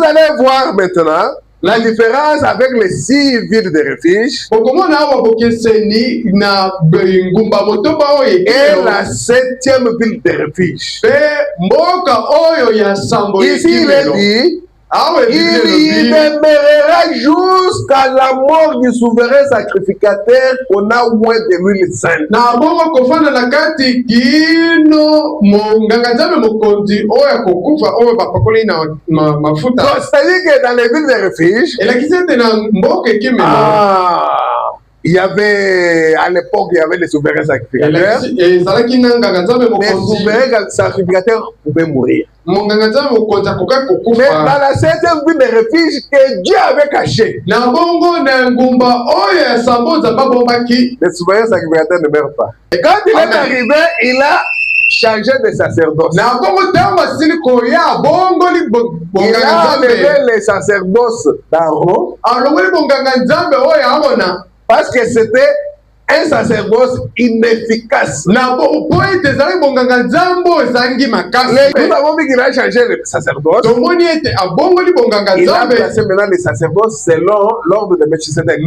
allez voir maintenant la différence avec les 6 villes de refuge et la 7e ville de refuge. Ici, il est dit, il demeurera jusqu'à la mort du souverain sacrificateur qu'on a au moins de l'huile sainte. C'est-à-dire que dans les villes de refuge, il y avait, à l'époque, il y avait les souverains sacrificateurs. Les souverains sacrificateurs pouvaient mourir. Mais dans la 7e ville de refuge que Dieu avait caché, les souverains sacrificateurs ne meurent pas. Et quand il est arrivé, il a changé de sacerdoce. Il a enlevé les sacerdoces d'Aaron parce que c'était un sacerdoce inefficace. Nous avons vu qu'il a changé le sacerdoce. Il a placé maintenant les sacerdoces selon l'ordre de Melchisedec.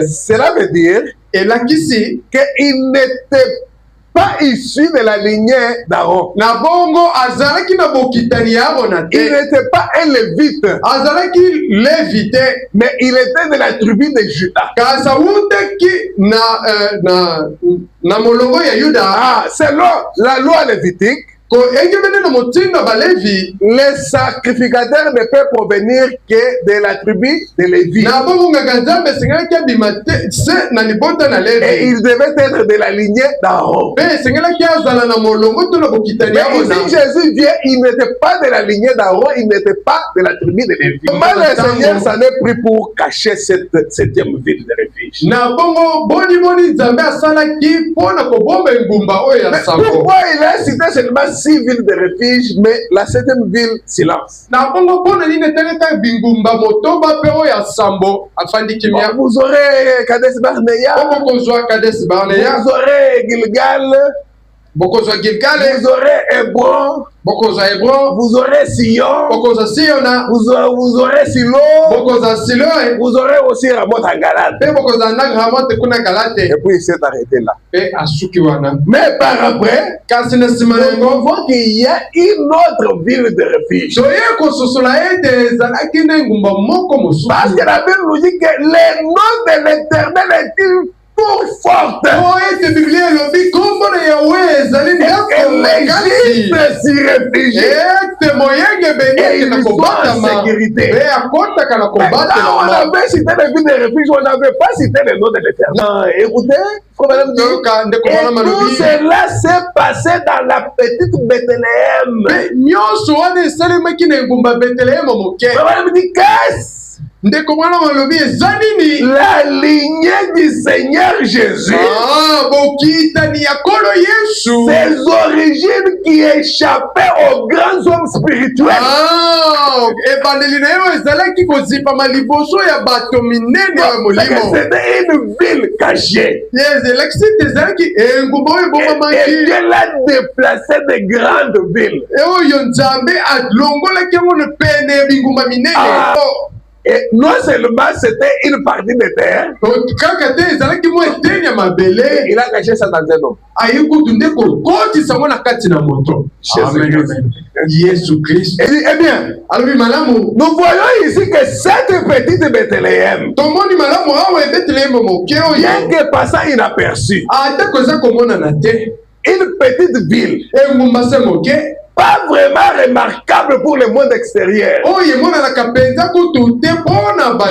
Cela veut dire qu'il n'était pas issu de la lignée d'Aaron. Il n'était pas un lévite, mais il était de la tribu de Juda. Selon la loi lévitique, les sacrificateurs ne peuvent provenir que de la tribu de Lévi. Et ils devaient être de la lignée d'Aaron. Mais ici Jésus vient, il n'était pas de la lignée d'Aaron, il n'était pas de la tribu de Lévi. Comment le Seigneur s'en est pris pour cacher cette 7e ville de refuge? Pourquoi il a cité seulement 6 villes de refuge, mais la 7e ville, silence? Vous aurez Kades Barnea, vous aurez Gilgal, vous aurez Hébron, vous aurez Sion, vous aurez Silo, vous aurez aussi Ramoth en Galate. Et puis il s'est arrêté là. Mais par après, on voit qu'il y a une autre ville de refuge. Parce que la Bible nous dit que le nom de l'Éternel est-il pour forte. Et l'Égypte s'y réfugie. Et ils sont en sécurité. Quand on avait cité les villes de refuge, on n'avait pas cité le nom de l'Éternel. Écoutez, et tout cela s'est passé dans la petite Bethléem. La lignée du Seigneur Jésus, ses origines qui échappaient aux grands hommes spirituels. C'était une ville cachée. Et Dieu l'a déplacé de grandes villes. Et non seulement c'était une partie de terre, il a caché ça dans un homme. Jésus-Christ. Eh bien, nous voyons ici que cette petite Bethléem, bien que passant inaperçu, une petite ville, pas vraiment remarquable pour le monde extérieur.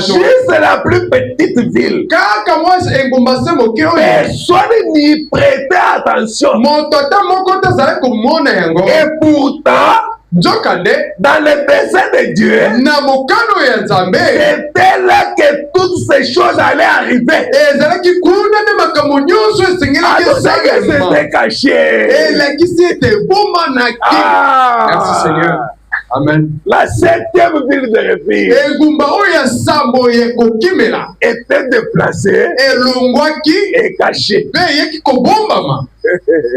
Juste la plus petite ville. Personne n'y prêtait attention. Et pourtant, dans le dessein de Dieu, c'était là que toutes ces choses allaient arriver. C'était caché. Merci Seigneur. Amen. La 7e ville de refuge était déplacée et cachée.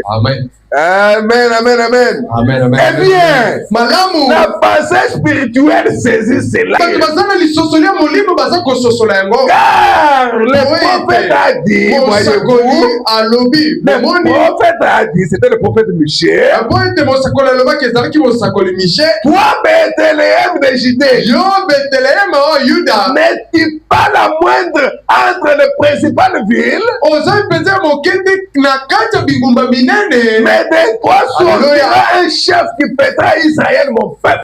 Amen. Amen, amen, amen. Amen, amen. Eh bien, malamu la pensée spirituelle saisit cela. car le prophète a dit, le prophète a dit, c'était le prophète Michel. Toi, Bethléem de Judée, n'es-tu pas la moindre entre les principales villes? Mais de toi sortira un chef qui pètera Israël, mon peuple.